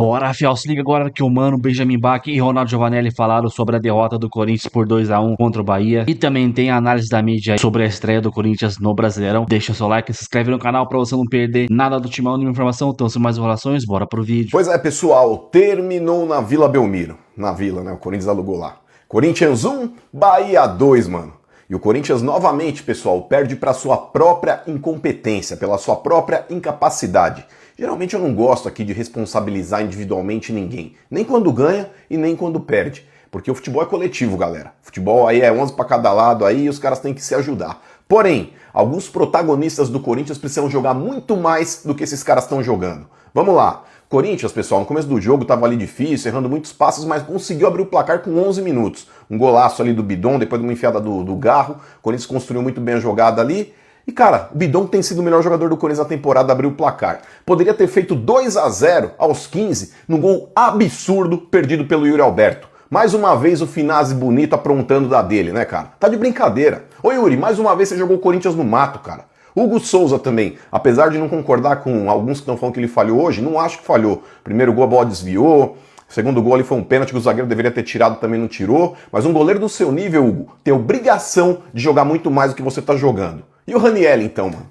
Bora, fiel, se liga agora que o Mano, Benjamin Bach e Ronaldo Giovanelli falaram sobre a derrota do Corinthians por 2-1 contra o Bahia. E também tem a análise da mídia sobre a estreia do Corinthians no Brasileirão. Deixa seu like, se inscreve no canal pra você não perder nada do Timão, nenhuma informação. Então, sem mais enrolações, bora pro vídeo. Pois é, pessoal, terminou na Vila Belmiro. Na Vila, né? O Corinthians alugou lá. Corinthians 1, Bahia 2, mano. E o Corinthians novamente, pessoal, perde para sua própria incompetência, pela sua própria incapacidade. Geralmente eu não gosto aqui de responsabilizar individualmente ninguém, nem quando ganha e nem quando perde, porque o futebol é coletivo, galera. Futebol aí é 11 para cada lado aí e os caras têm que se ajudar. Porém, alguns protagonistas do Corinthians precisam jogar muito mais do que esses caras estão jogando. Vamos lá. Corinthians, pessoal, no começo do jogo tava ali difícil, errando muitos passos, mas conseguiu abrir o placar com 11 minutos. Um golaço ali do Bidon, depois de uma enfiada do Garro. O Corinthians construiu muito bem a jogada ali. E, cara, o Bidon tem sido o melhor jogador do Corinthians na temporada, abriu o placar. Poderia ter feito 2-0 aos 15, num gol absurdo perdido pelo Yuri Alberto. Mais uma vez o Finazzi bonito aprontando da dele, né, cara? Tá de brincadeira. Ô, Yuri, mais uma vez você jogou o Corinthians no mato, cara. Hugo Souza também, apesar de não concordar com alguns que estão falando que ele falhou hoje, não acho que falhou. Primeiro gol a bola desviou, segundo gol ali foi um pênalti que o zagueiro deveria ter tirado, também não tirou. Mas um goleiro do seu nível, Hugo, tem obrigação de jogar muito mais do que você tá jogando. E o Ranieri então, mano?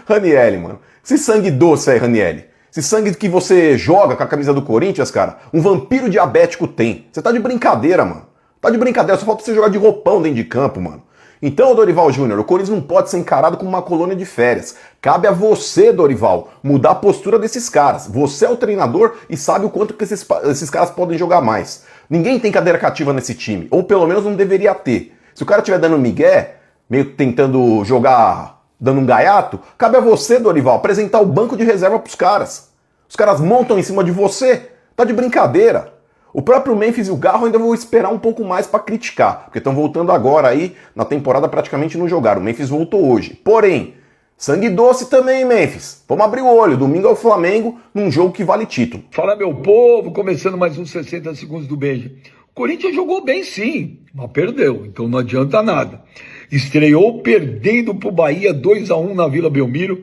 Ranieri, mano. Esse sangue doce aí, Ranieri. Esse sangue que você joga com a camisa do Corinthians, cara, um vampiro diabético tem. Você tá de brincadeira, mano. Tá de brincadeira, só falta você jogar de roupão dentro de campo, mano. Então, Dorival Júnior, o Corinthians não pode ser encarado como uma colônia de férias. Cabe a você, Dorival, mudar a postura desses caras. Você é o treinador e sabe o quanto que esses caras podem jogar mais. Ninguém tem cadeira cativa nesse time, ou pelo menos não deveria ter. Se o cara estiver dando migué, meio tentando jogar, dando um gaiato, cabe a você, Dorival, apresentar o banco de reserva pros caras. Os caras montam em cima de você. Tá de brincadeira. O próprio Memphis e o Garro ainda vou esperar um pouco mais para criticar, porque estão voltando agora aí, na temporada praticamente não jogaram. O Memphis voltou hoje. Porém, sangue doce também, Memphis. Vamos abrir o olho. Domingo é o Flamengo, num jogo que vale título. Fala, meu povo, começando mais uns 60 segundos do Benja. O Corinthians jogou bem sim, mas perdeu, então não adianta nada. Estreou perdendo pro Bahia 2-1 na Vila Belmiro.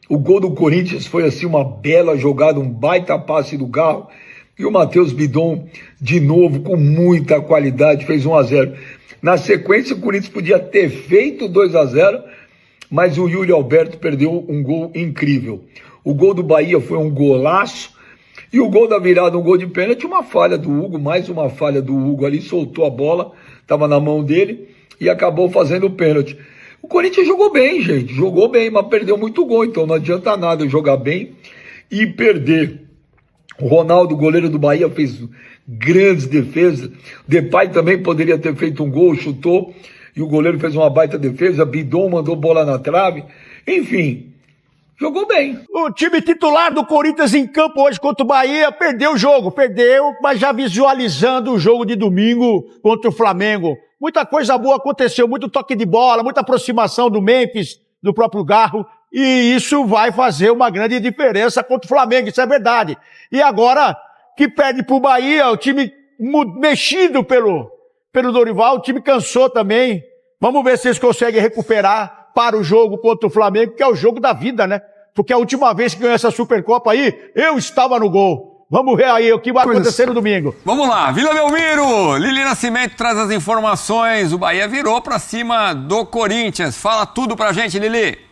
O gol do Corinthians foi assim uma bela jogada, um baita passe do Garro. E o Matheus Bidon, de novo, com muita qualidade, fez 1-0. Na sequência, o Corinthians podia ter feito 2-0, mas o Yuri Alberto perdeu um gol incrível. O gol do Bahia foi um golaço, e o gol da virada, um gol de pênalti, uma falha do Hugo, mais uma falha do Hugo ali, soltou a bola, estava na mão dele, e acabou fazendo o pênalti. O Corinthians jogou bem, gente, jogou bem, mas perdeu muito gol, então não adianta nada jogar bem e perder. O Ronaldo, goleiro do Bahia, fez grandes defesas. Depay também poderia ter feito um gol, chutou, e o goleiro fez uma baita defesa. Bidon mandou bola na trave. Enfim, jogou bem. O time titular do Corinthians em campo hoje contra o Bahia perdeu o jogo. Perdeu, mas já visualizando o jogo de domingo contra o Flamengo. Muita coisa boa aconteceu, muito toque de bola, muita aproximação do Memphis, do próprio Garro. E isso vai fazer uma grande diferença contra o Flamengo, isso é verdade. E agora que perde pro Bahia, o time mexido pelo Dorival, o time cansou também. Vamos ver se eles conseguem recuperar para o jogo contra o Flamengo, que é o jogo da vida, né? Porque a última vez que ganhou essa Supercopa aí, eu estava no gol. Vamos ver aí o que vai acontecer no domingo. Vamos lá, Vila Belmiro, Lili Nascimento traz as informações. O Bahia virou pra cima do Corinthians. Fala tudo pra gente, Lili.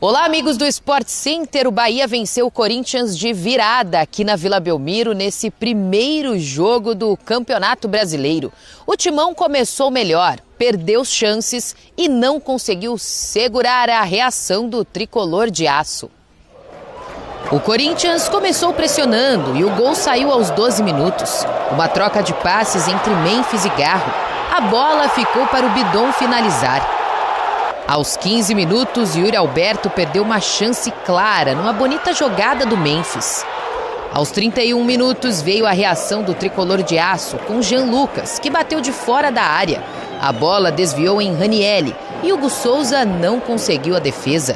Olá, amigos do Sport Center. O Bahia venceu o Corinthians de virada aqui na Vila Belmiro nesse primeiro jogo do Campeonato Brasileiro. O Timão começou melhor, perdeu chances e não conseguiu segurar a reação do tricolor de aço. O Corinthians começou pressionando e o gol saiu aos 12 minutos. Uma troca de passes entre Memphis e Garro. A bola ficou para o Bidon finalizar. Aos 15 minutos, Yuri Alberto perdeu uma chance clara numa bonita jogada do Memphis. Aos 31 minutos veio a reação do tricolor de aço com Jean Lucas, que bateu de fora da área. A bola desviou em Ranieri e Hugo Souza não conseguiu a defesa.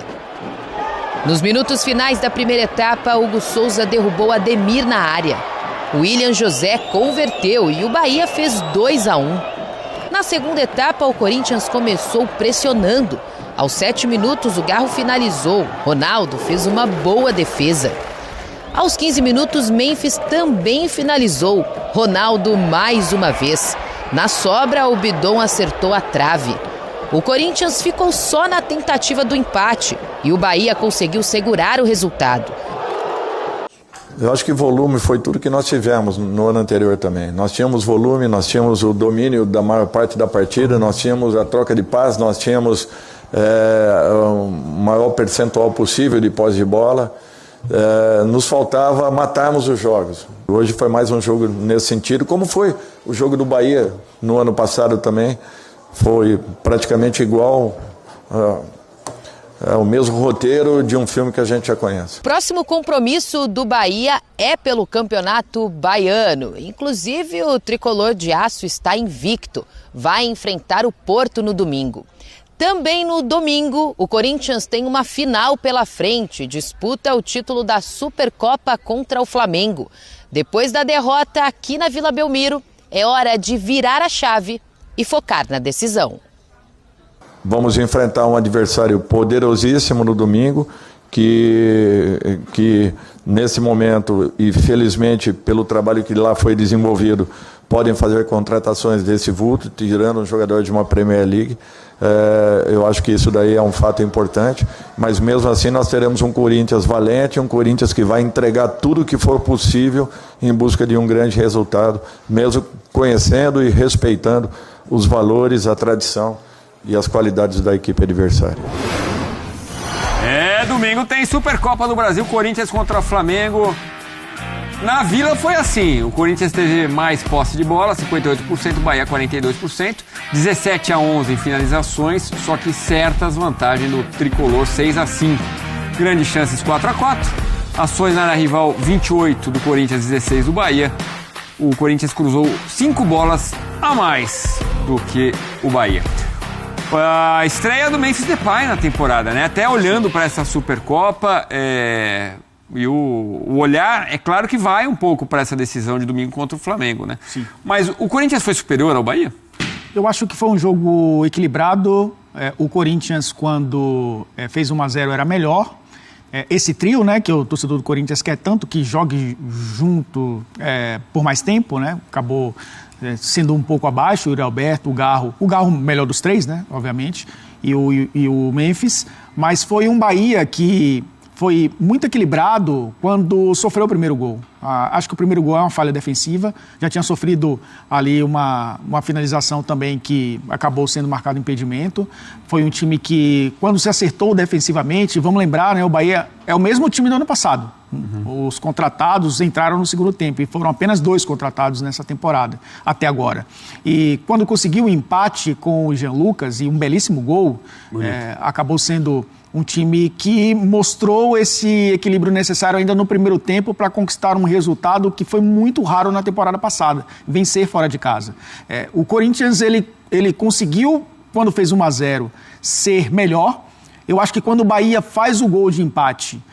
Nos minutos finais da primeira etapa, Hugo Souza derrubou Ademir na área. William José converteu e o Bahia fez 2-1. Na segunda etapa, o Corinthians começou pressionando. Aos 7 minutos, o Garro finalizou. Ronaldo fez uma boa defesa. Aos 15 minutos, Memphis também finalizou. Ronaldo mais uma vez. Na sobra, o Bidon acertou a trave. O Corinthians ficou só na tentativa do empate e o Bahia conseguiu segurar o resultado. Eu acho que volume foi tudo que nós tivemos no ano anterior também. Nós tínhamos volume, nós tínhamos o domínio da maior parte da partida, nós tínhamos a troca de passes, nós tínhamos o maior percentual possível de posse de bola. Nos faltava matarmos os jogos. Hoje foi mais um jogo nesse sentido, como foi o jogo do Bahia no ano passado também. Foi praticamente igual o mesmo roteiro de um filme que a gente já conhece. Próximo compromisso do Bahia é pelo Campeonato Baiano. Inclusive, o tricolor de aço está invicto. Vai enfrentar o Porto no domingo. Também no domingo, o Corinthians tem uma final pela frente. Disputa o título da Supercopa contra o Flamengo. Depois da derrota aqui na Vila Belmiro, é hora de virar a chave e focar na decisão. Vamos enfrentar um adversário poderosíssimo no domingo, que nesse momento, e felizmente pelo trabalho que lá foi desenvolvido, podem fazer contratações desse vulto, tirando um jogador de uma Premier League. Eu acho que isso daí é um fato importante, mas mesmo assim nós teremos um Corinthians valente, um Corinthians que vai entregar tudo o que for possível em busca de um grande resultado, mesmo conhecendo e respeitando os valores, a tradição e as qualidades da equipe adversária. Domingo tem Supercopa do Brasil, Corinthians contra o Flamengo. Na Vila foi assim, o Corinthians teve mais posse de bola, 58%, Bahia 42%, 17-11 em finalizações, só que certas vantagens do tricolor, 6-5. Grandes chances, 4-4. Ações na área rival, 28 do Corinthians, 16 do Bahia. O Corinthians cruzou 5 bolas a mais do que o Bahia. A estreia do Memphis Depay na temporada, né? Até olhando para essa Supercopa, e o olhar, é claro que vai um pouco para essa decisão de domingo contra o Flamengo, né? Sim. Mas o Corinthians foi superior ao Bahia? Eu acho que foi um jogo equilibrado. O Corinthians, quando fez 1-0, era melhor. Esse trio, né, que o torcedor do Corinthians quer tanto que jogue junto por mais tempo, né? Acabou sendo um pouco abaixo, o Yuri Alberto, o Garro melhor dos três, né, obviamente, e o Memphis, mas foi um Bahia que foi muito equilibrado quando sofreu o primeiro gol. Acho que o primeiro gol é uma falha defensiva, já tinha sofrido ali uma finalização também que acabou sendo marcado impedimento. Foi um time que, quando se acertou defensivamente, vamos lembrar, né, o Bahia é o mesmo time do ano passado. Uhum. Os contratados entraram no segundo tempo e foram apenas 2 contratados nessa temporada, até agora. E quando conseguiu o empate com o Jean Lucas e um belíssimo gol, acabou sendo um time que mostrou esse equilíbrio necessário ainda no primeiro tempo para conquistar um resultado que foi muito raro na temporada passada, vencer fora de casa. O Corinthians, ele conseguiu, quando fez 1-0, ser melhor. Eu acho que quando o Bahia faz o gol de empate,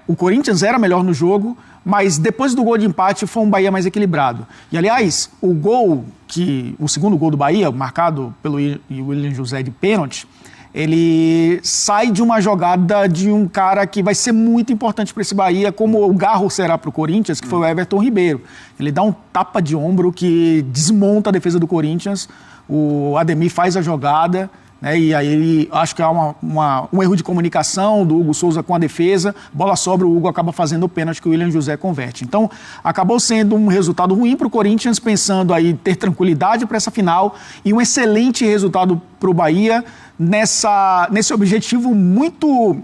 o Corinthians era melhor no jogo, mas depois do gol de empate foi um Bahia mais equilibrado. E, aliás, o segundo gol do Bahia, marcado pelo William José de pênalti, ele sai de uma jogada de um cara que vai ser muito importante para esse Bahia, como o Garro será para o Corinthians, que foi o Everton Ribeiro. Ele dá um tapa de ombro que desmonta a defesa do Corinthians, o Ademir faz a jogada, né, e aí acho que há um erro de comunicação do Hugo Souza com a defesa, bola sobra, o Hugo acaba fazendo o pênalti que o William José converte. Então, acabou sendo um resultado ruim para o Corinthians, pensando aí ter tranquilidade para essa final, e um excelente resultado para o Bahia, nesse objetivo muito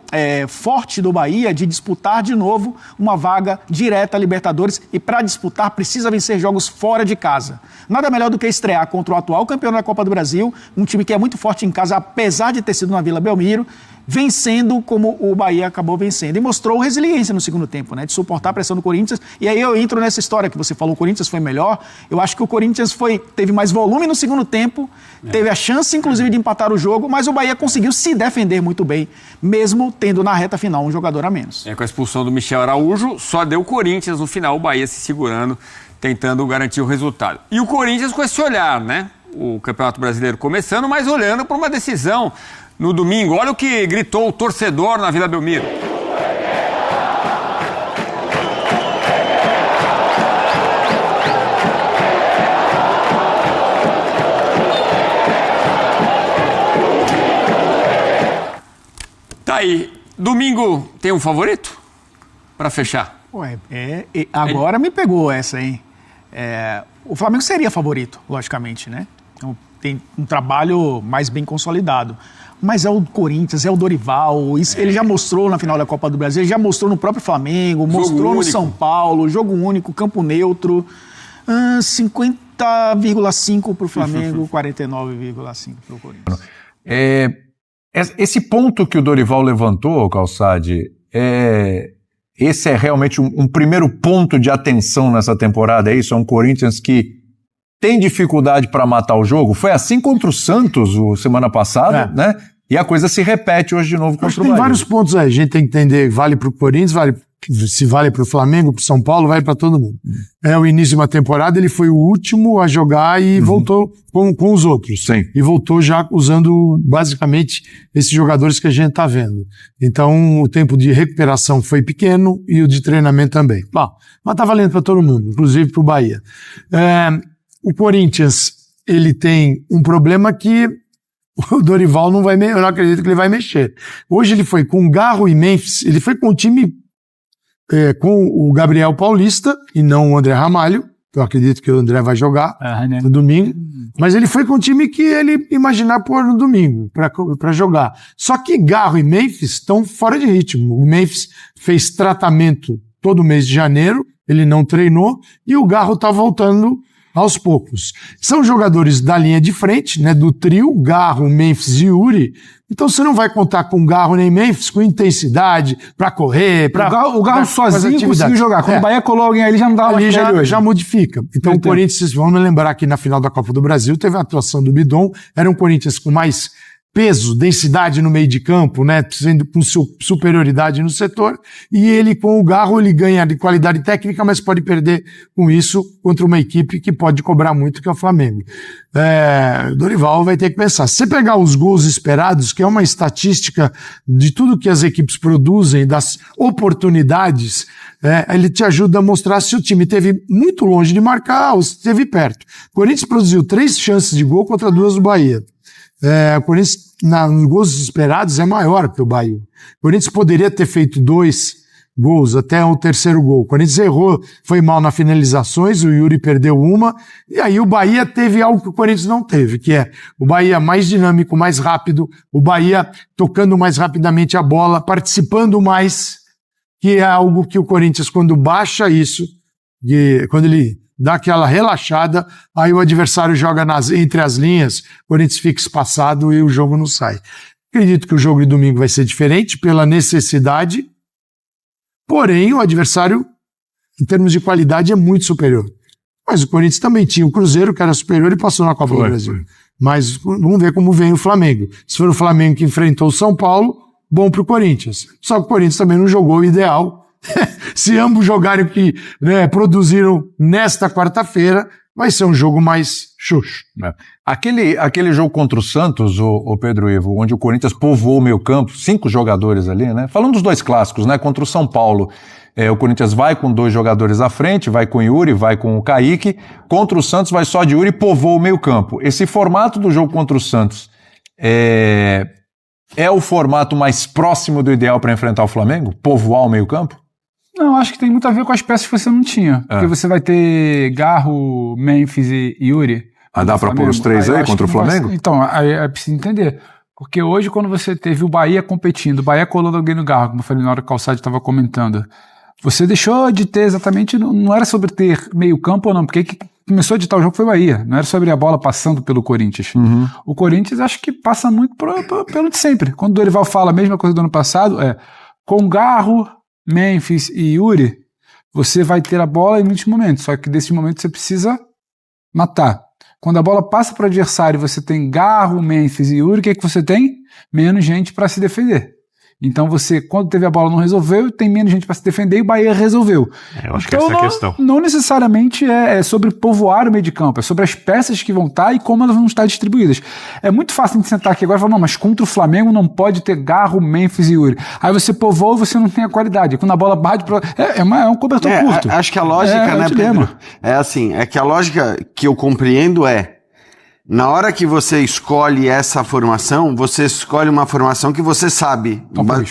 forte do Bahia de disputar de novo uma vaga direta à Libertadores, e para disputar precisa vencer jogos fora de casa. Nada melhor do que estrear contra o atual campeão da Copa do Brasil, um time que é muito forte em casa, apesar de ter sido na Vila Belmiro, vencendo como o Bahia acabou vencendo. E mostrou resiliência no segundo tempo, né, de suportar a pressão do Corinthians. E aí eu entro nessa história que você falou, o Corinthians foi melhor. Eu acho que o Corinthians teve mais volume no segundo tempo, teve a chance, inclusive, de empatar o jogo, mas o Bahia conseguiu se defender muito bem, mesmo tendo na reta final um jogador a menos. Com a expulsão do Michel Araújo, só deu o Corinthians no final, o Bahia se segurando, tentando garantir o resultado. E o Corinthians com esse olhar, né? O Campeonato Brasileiro começando, mas olhando para uma decisão no domingo. Olha o que gritou o torcedor na Vila Belmiro. Aí, domingo tem um favorito? Pra fechar. Ué, agora me pegou essa, hein? O Flamengo seria favorito, logicamente, né? Então, tem um trabalho mais bem consolidado. Mas é o Corinthians, é o Dorival, ele já mostrou na final da Copa do Brasil, ele já mostrou no próprio Flamengo, mostrou no São Paulo, jogo único, campo neutro, 50,5 para o Flamengo, 49,5 para o Corinthians. Esse ponto que o Dorival levantou, Calçade, esse é realmente um primeiro ponto de atenção nessa temporada, é isso? É um Corinthians que tem dificuldade para matar o jogo? Foi assim contra o Santos semana passada, né? E a coisa se repete hoje de novo contra o Bahia. Tem vários pontos aí, a gente tem que entender, vale para o Corinthians, se vale para o Flamengo, para o São Paulo, vale para todo mundo. É o início de uma temporada, ele foi o último a jogar e voltou com os outros. Sim. E voltou já usando basicamente esses jogadores que a gente está vendo. Então o tempo de recuperação foi pequeno e o de treinamento também. Bom, mas tá valendo para todo mundo, inclusive para o Bahia. O Corinthians, ele tem um problema que o Dorival eu não acredito que ele vai mexer. Hoje ele foi com Garro e Memphis, ele foi com o time com o Gabriel Paulista e não o André Ramalho, eu acredito que o André vai jogar no domingo, mas ele foi com o time que ele imaginar pôr no domingo para jogar. Só que Garro e Memphis estão fora de ritmo. O Memphis fez tratamento todo mês de janeiro, ele não treinou e o Garro está voltando aos poucos. São jogadores da linha de frente, né, do trio, Garro, Memphis e Yuri. Então você não vai contar com Garro nem Memphis com intensidade para correr, o Garro sozinho conseguiu jogar. Quando o Bahia colou alguém ali, já não dava ali já modifica. Então o Corinthians, vamos lembrar que na final da Copa do Brasil teve a atuação do Bidon, era um Corinthians com mais peso, densidade no meio de campo, né, sendo com superioridade no setor, e ele com o Garro, ele ganha de qualidade técnica, mas pode perder com isso contra uma equipe que pode cobrar muito, que é o Flamengo. Dorival vai ter que pensar. Se você pegar os gols esperados, que é uma estatística de tudo que as equipes produzem, das oportunidades, ele te ajuda a mostrar se o time esteve muito longe de marcar ou se esteve perto. O Corinthians produziu 3 chances de gol contra 2 do Bahia. O Corinthians, nos gols esperados, é maior que o Bahia. O Corinthians poderia ter feito 2 gols até o 3º gol. O Corinthians errou, foi mal nas finalizações, o Yuri perdeu uma, e aí o Bahia teve algo que o Corinthians não teve, que é o Bahia mais dinâmico, mais rápido, o Bahia tocando mais rapidamente a bola, participando mais, que é algo que o Corinthians, quando baixa isso, quando ele dá aquela relaxada, aí o adversário joga entre as linhas, o Corinthians fica espaçado e o jogo não sai. Acredito que o jogo de domingo vai ser diferente pela necessidade, porém o adversário, em termos de qualidade, é muito superior. Mas o Corinthians também tinha o Cruzeiro, que era superior e passou na Copa do Brasil. Mas vamos ver como vem o Flamengo. Se for o Flamengo que enfrentou o São Paulo, bom para o Corinthians. Só que o Corinthians também não jogou o ideal. Se ambos jogarem o que produziram nesta quarta-feira, vai ser um jogo mais xoxo. Aquele jogo contra o Santos, o Pedro Ivo, onde o Corinthians povoou o meio campo, 5 jogadores ali, né? Falando dos 2 clássicos, né? Contra o São Paulo, o Corinthians vai com 2 jogadores à frente, vai com o Yuri, vai com o Kaique. Contra o Santos vai só de Yuri e povoa o meio campo. Esse formato do jogo contra o Santos é o formato mais próximo do ideal para enfrentar o Flamengo? Povoar o meio campo? Não, acho que tem muito a ver com as peças que você não tinha. Porque você vai ter Garro, Memphis e Yuri. Dá pra pôr os 3 aí contra o Flamengo? Então, aí precisa entender. Porque hoje, quando você teve o Bahia competindo, o Bahia colando alguém no Garro, como eu falei na hora que o Calçade estava comentando, você deixou de ter exatamente, não era sobre ter meio campo ou não, porque quem começou a editar o jogo foi o Bahia, não era sobre a bola passando pelo Corinthians. O Corinthians acho que passa muito pelo de sempre. Quando o Dorival fala a mesma coisa do ano passado, com Garro, Memphis e Yuri, você vai ter a bola em muitos momentos, só que desses momentos você precisa matar. Quando a bola passa para o adversário, você tem Garro, Memphis e Yuri, o que é que você tem? Menos gente para se defender. Então você, quando teve a bola, não resolveu, tem menos gente para se defender e o Bahia resolveu. Eu acho que essa é a questão. Não necessariamente é sobre povoar o meio de campo, é sobre as peças que vão estar e como elas vão estar distribuídas. É muito fácil de sentar aqui agora e falar, não, mas contra o Flamengo não pode ter Garro, Memphis e Yuri. Aí você povoa e você não tem a qualidade. Quando a bola bate, é um cobertor curto. Acho que a lógica, né, Pedro? É assim, é que a lógica que eu compreendo Na hora que você escolhe essa formação, você escolhe uma formação que você sabe,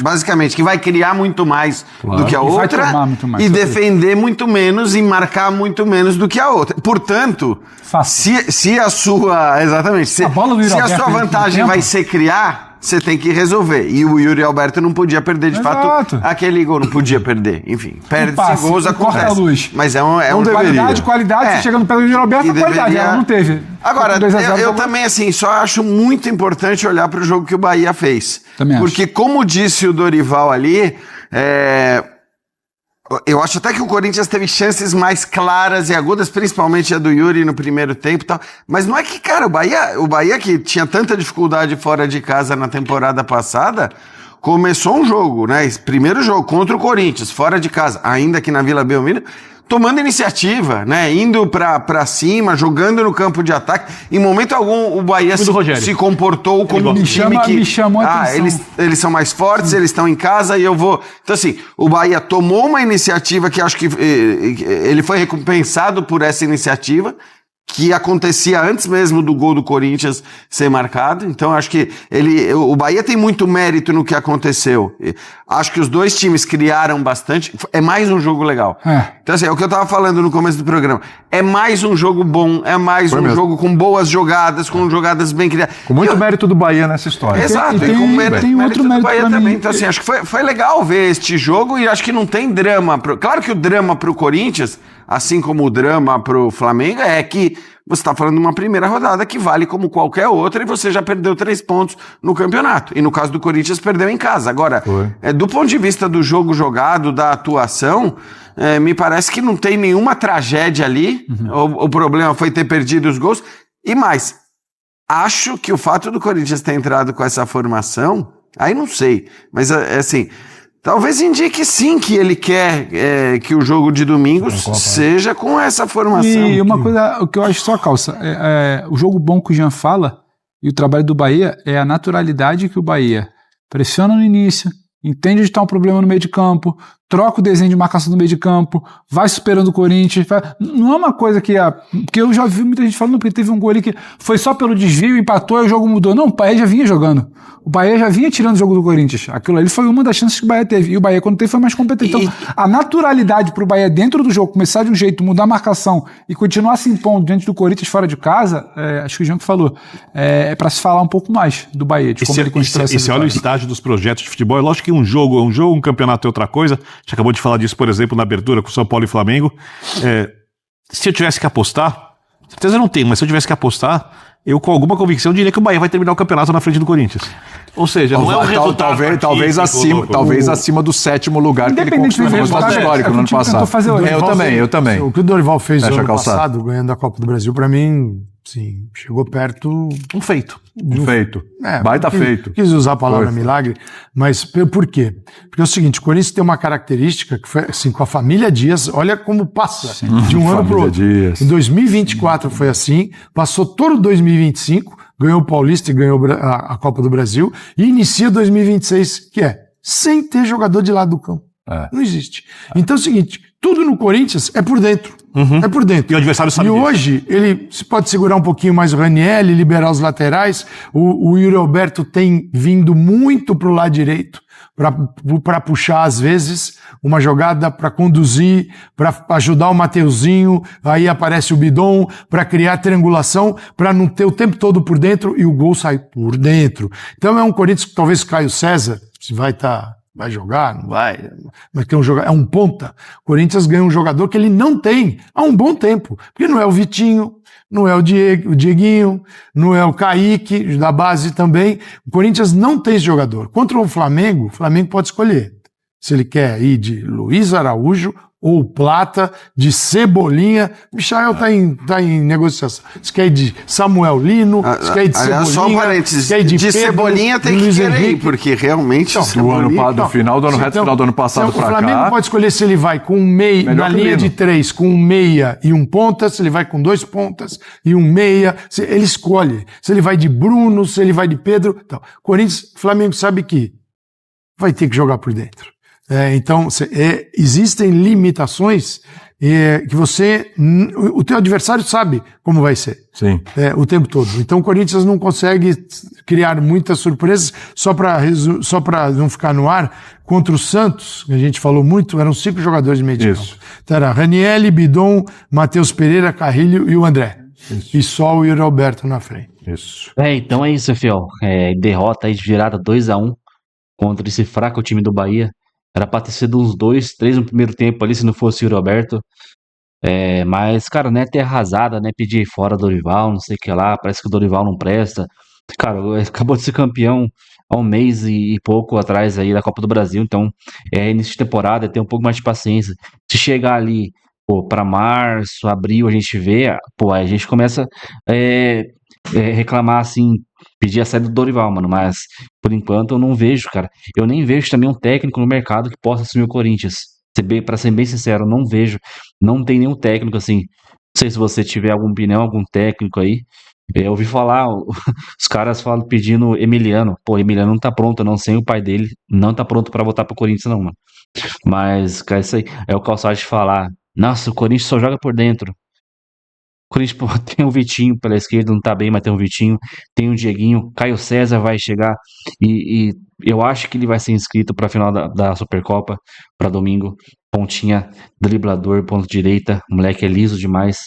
basicamente, que vai criar muito mais do que a outra e defender muito menos e marcar muito menos do que a outra. Portanto, se a sua... Exatamente. Se a sua vantagem vai ser criar... Você tem que resolver. E o Yuri Alberto não podia perder, de fato, aquele gol. Não podia perder. Enfim, perde-se gols, acontece. A luz. Mas é um qualidade, você chega no pé do Yuri Alberto, qualidade. Ela não teve. Agora, eu também, assim, só acho muito importante olhar para o jogo que o Bahia fez. Porque, como disse o Dorival ali, eu acho até que o Corinthians teve chances mais claras e agudas, principalmente a do Yuri no primeiro tempo e tal. Mas não é que, cara, o Bahia que tinha tanta dificuldade fora de casa na temporada passada, começou um jogo, né? Primeiro jogo contra o Corinthians, fora de casa, ainda aqui na Vila Belmiro, tomando iniciativa, né? Indo pra cima, jogando no campo de ataque. Em momento algum, o Bahia se comportou como um time que... Me chamou a atenção. Eles são mais fortes, eles estão em casa e eu vou... Então, assim, o Bahia tomou uma iniciativa que acho que ele foi recompensado por essa iniciativa, que acontecia antes mesmo do gol do Corinthians ser marcado. Então, acho que o Bahia tem muito mérito no que aconteceu. Acho que os dois times criaram bastante. É mais um jogo legal. Então, assim, é o que eu tava falando no começo do programa. É mais um jogo bom, é mais jogo com boas jogadas, com jogadas bem criadas. Com muito mérito do Bahia nessa história. Exato. E com mérito do Bahia também. Então, assim, acho que foi legal ver este jogo e acho que não tem drama. Claro que o drama pro Corinthians, assim como o drama pro Flamengo, é que você está falando de uma primeira rodada que vale como qualquer outra e você já perdeu 3 pontos no campeonato. E no caso do Corinthians, perdeu em casa. Agora, do ponto de vista do jogo jogado, da atuação, me parece que não tem nenhuma tragédia ali. O problema foi ter perdido os gols. E mais, acho que o fato do Corinthians ter entrado com essa formação, aí não sei, mas assim... Talvez indique sim que ele quer que o jogo de domingo seja com essa formação. E uma coisa, o que eu acho só, Calça, o jogo bom que o Jean fala e o trabalho do Bahia é a naturalidade que o Bahia pressiona no início, entende onde está um problema no meio de campo, troca o desenho de marcação no meio de campo, vai superando o Corinthians. Não é uma coisa que... Porque eu já vi muita gente falando, porque teve um gol ali que foi só pelo desvio, empatou e o jogo mudou. Não, o Bahia já vinha jogando. O Bahia já vinha tirando o jogo do Corinthians. Aquilo ali foi uma das chances que o Bahia teve. E o Bahia, quando teve, foi mais competente. Então, a naturalidade pro Bahia dentro do jogo, começar de um jeito, mudar a marcação e continuar se impondo diante do Corinthians fora de casa, acho que o Jean que falou, é para se falar um pouco mais do Bahia, de como ele constrói essa vitória. Olha o estágio dos projetos de futebol. É lógico que um jogo, um campeonato é outra coisa. A gente acabou de falar disso, por exemplo, na abertura com São Paulo e Flamengo. Se eu tivesse que apostar, certeza não tenho, mas se eu tivesse que apostar, eu com alguma convicção diria que o Bahia vai terminar o campeonato na frente do Corinthians. Ou seja, não é um resultado talvez acima do 7º lugar que ele conquistou no resultado histórico no ano passado. Eu também. O que o Dorival fez no ano passado, ganhando a Copa do Brasil, para mim, sim, chegou perto... Um feito. Baita feito. Quis usar a palavra milagre, mas por quê? Porque é o seguinte, o Corinthians tem uma característica que foi assim, com a família Dias, olha como passa de um ano para o outro. Em 2024 foi assim, passou todo 2025, ganhou o Paulista e ganhou a Copa do Brasil, e inicia 2026, que é sem ter jogador de lado do campo. Não existe. Então é o seguinte, tudo no Corinthians é por dentro. É por dentro. E o adversário sabe disso. Hoje, ele se pode segurar um pouquinho mais o Raniel, liberar os laterais. O Yuri Alberto tem vindo muito pro lado direito para puxar, às vezes, uma jogada para conduzir, para ajudar o Mateuzinho. Aí aparece o Bidon para criar triangulação, para não ter o tempo todo por dentro e o gol sai por dentro. Então é um Corinthians que talvez Caio César, se vai jogar, não vai, mas tem é um ponta. O Corinthians ganha um jogador que ele não tem há um bom tempo, porque não é o Vitinho, não é o Dieguinho, não é o Kaique, da base também. O Corinthians não tem esse jogador. Contra o Flamengo pode escolher se ele quer ir de Luiz Araújo ou Plata, de Cebolinha. Michael tá em negociação. Se quer ir de Samuel Lino, se quer ir de Cebolinha. Só um parênteses, de Pedro, Cebolinha tem que querer ir, porque realmente do final do ano passado para cá. O Flamengo pode escolher se ele vai com um meia, na linha de 3, com um meia e um ponta, se ele vai com 2 pontas e um meia. Ele escolhe. Se ele vai de Bruno, se ele vai de Pedro. Então, Flamengo sabe que vai ter que jogar por dentro. Então, existem limitações que você, o teu adversário sabe como vai ser. Sim. O tempo todo. Então o Corinthians não consegue criar muitas surpresas. Só para não ficar no ar, contra o Santos, que a gente falou muito, eram 5 jogadores de meio de campo. Então era Ranieri, Bidon, Matheus Pereira, Carrilho e o André. Isso. E só o Yuri Alberto na frente. Isso. Então é isso, fiel. Derrota aí de virada 2-1 contra esse fraco time do Bahia. Era pra ter sido uns 2, 3 no primeiro tempo ali, se não fosse o Yuri Alberto. Mas, cara, não é ter arrasada, né? Pedir fora do Dorival, não sei o que lá. Parece que o Dorival não presta. Cara, acabou de ser campeão há um mês e pouco atrás aí da Copa do Brasil. Então, início de temporada, ter um pouco mais de paciência. Se chegar ali, pra março, abril, a gente vê, a gente começa reclamar, assim, pedir a saída do Dorival, mano. Mas, por enquanto, eu não vejo, cara. Eu nem vejo também um técnico no mercado que possa assumir o Corinthians. Pra ser bem sincero, não vejo. Não tem nenhum técnico, assim. Não sei se você tiver alguma opinião, algum técnico aí. Eu ouvi falar, os caras falam pedindo Emiliano. Emiliano não tá pronto, não. Sem o pai dele, não tá pronto pra voltar pro Corinthians, não, mano. Mas, cara, isso aí é o Calçade falar. Nossa, o Corinthians só joga por dentro. O Corinthians tem o Vitinho pela esquerda, não tá bem, mas tem o Vitinho. Tem o Dieguinho. Caio César vai chegar. E eu acho que ele vai ser inscrito pra final da Supercopa, pra domingo. Pontinha, driblador, ponto direita. O moleque é liso demais.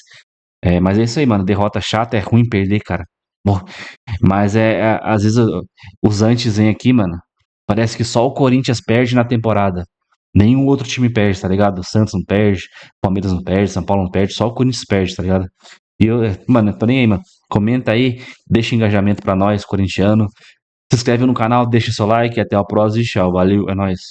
Mas é isso aí, mano. Derrota chata, é ruim perder, cara. Mas às vezes os antes vêm aqui, mano. Parece que só o Corinthians perde na temporada. Nenhum outro time perde, tá ligado? O Santos não perde, Palmeiras não perde, São Paulo não perde, só o Corinthians perde, tá ligado? E mano, tô nem aí, mano. Comenta aí, deixa engajamento pra nós, corintiano. Se inscreve no canal, deixa seu like, até a próxima e tchau. Valeu, é nóis.